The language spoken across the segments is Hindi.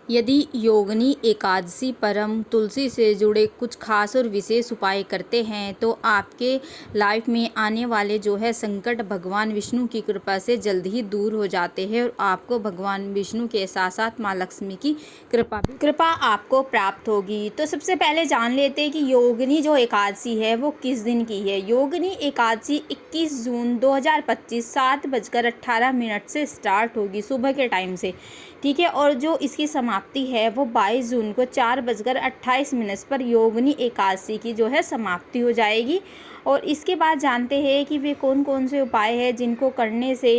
यदि योगिनी एकादशी पर हम तुलसी से जुड़े कुछ खास और विशेष उपाय करते हैं तो आपके लाइफ में आने वाले जो है संकट भगवान विष्णु की कृपा से जल्द ही दूर हो जाते हैं और आपको भगवान विष्णु के साथ साथ माँ लक्ष्मी की कृपा आपको प्राप्त होगी। तो सबसे पहले जान लेते हैं कि योगिनी जो एकादशी है वो किस दिन की है। योगिनी एकादशी 21 जून 2025 7:18 से स्टार्ट होगी सुबह के टाइम से, ठीक है। और जो इसकी समाप्ति है वो 22 जून को 4:28 पर योगिनी एकादशी की जो है समाप्ति हो जाएगी। और इसके बाद जानते हैं कि वे कौन कौन से उपाय हैं जिनको करने से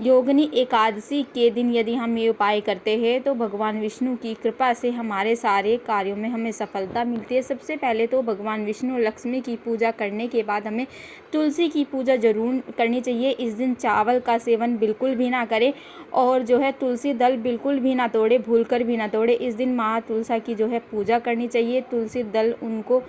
योगिनी एकादशी के दिन यदि हम ये उपाय करते हैं तो भगवान विष्णु की कृपा से हमारे सारे कार्यों में हमें सफलता मिलती है। सबसे पहले तो भगवान विष्णु और लक्ष्मी की पूजा करने के बाद हमें तुलसी की पूजा जरूर करनी चाहिए। इस दिन चावल का सेवन बिल्कुल भी ना करें और जो है तुलसी दल बिल्कुल भी ना तोड़े, भूलकर भी ना तोड़े। इस दिन माँ तुलसा की जो है पूजा करनी चाहिए। तुलसी दल उनको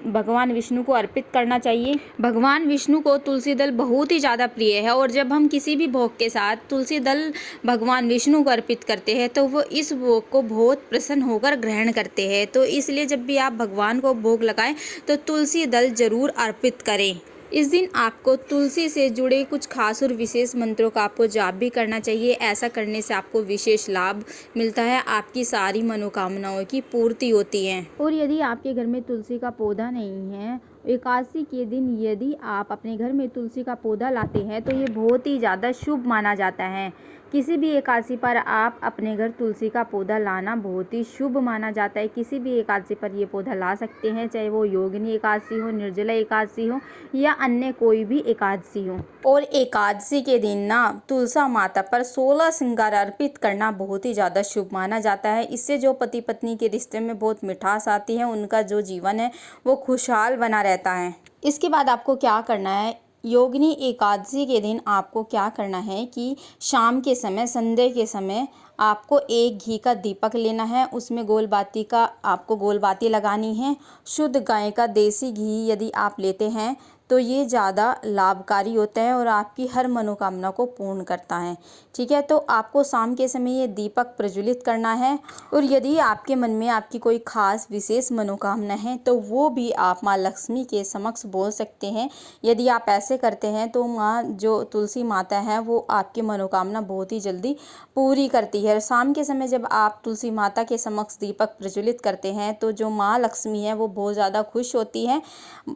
भगवान विष्णु को अर्पित करना चाहिए। भगवान विष्णु को तुलसी दल बहुत ही ज़्यादा प्रिय है और जब हम किसी भी भोग के साथ तुलसी दल भगवान विष्णु को अर्पित करते हैं तो वो इस भोग को बहुत प्रसन्न होकर ग्रहण करते हैं। तो इसलिए जब भी आप भगवान को भोग लगाएं तो तुलसी दल जरूर अर्पित करें। इस दिन आपको तुलसी से जुड़े कुछ खास और विशेष मंत्रों का आपको जाप भी करना चाहिए। ऐसा करने से आपको विशेष लाभ मिलता है, आपकी सारी मनोकामनाओं की पूर्ति होती है। और यदि आपके घर में तुलसी का पौधा नहीं है, एकादशी के दिन यदि आप अपने घर में तुलसी का पौधा लाते हैं तो ये बहुत ही ज़्यादा शुभ माना जाता है। किसी भी एकादशी पर आप अपने घर तुलसी का पौधा लाना बहुत ही शुभ माना जाता है। किसी भी एकादशी पर ये पौधा ला सकते हैं, चाहे वो योगिनी एकादशी हो, निर्जला एकादशी हो या अन्य कोई भी एकादशी हो। और एकादशी के दिन ना तुलसा माता पर 16 श्रृंगार अर्पित करना बहुत ही ज़्यादा शुभ माना जाता है। इससे जो पति पत्नी के रिश्ते में बहुत मिठास आती है, उनका जो जीवन है वो खुशहाल बना रहता है। इसके बाद आपको क्या करना है, योगिनी एकादशी के दिन आपको क्या करना है कि शाम के समय, संध्या के समय आपको एक घी का दीपक लेना है। उसमें आपको गोल बाती लगानी है। शुद्ध गाय का देसी घी यदि आप लेते हैं तो ये ज़्यादा लाभकारी होता है और आपकी हर मनोकामना को पूर्ण करता है, ठीक है। तो आपको शाम के समय ये दीपक प्रज्वलित करना है। और यदि आपके मन में आपकी कोई खास विशेष मनोकामना है तो वो भी आप माँ लक्ष्मी के समक्ष बोल सकते हैं। यदि आप ऐसे करते हैं तो माँ जो तुलसी माता है वो आपकी मनोकामना बहुत ही जल्दी पूरी करती है। शाम के समय जब आप तुलसी माता के समक्ष दीपक प्रज्वलित करते हैं तो जो माँ लक्ष्मी है वो बहुत ज़्यादा खुश होती है।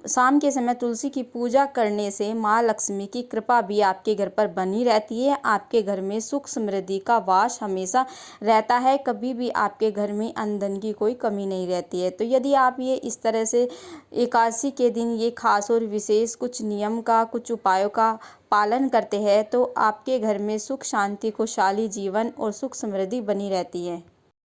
शाम के समय तुलसी की पूजा करने से माँ लक्ष्मी की कृपा भी आपके घर पर बनी रहती है। आपके घर में सुख समृद्धि का वास हमेशा रहता है, कभी भी आपके घर में अन्न धन की कोई कमी नहीं रहती है। तो यदि आप ये इस तरह से एकादशी के दिन ये खास और विशेष कुछ नियम का, कुछ उपायों का पालन करते हैं तो आपके घर में सुख शांति खुशहाली जीवन और सुख समृद्धि बनी रहती है।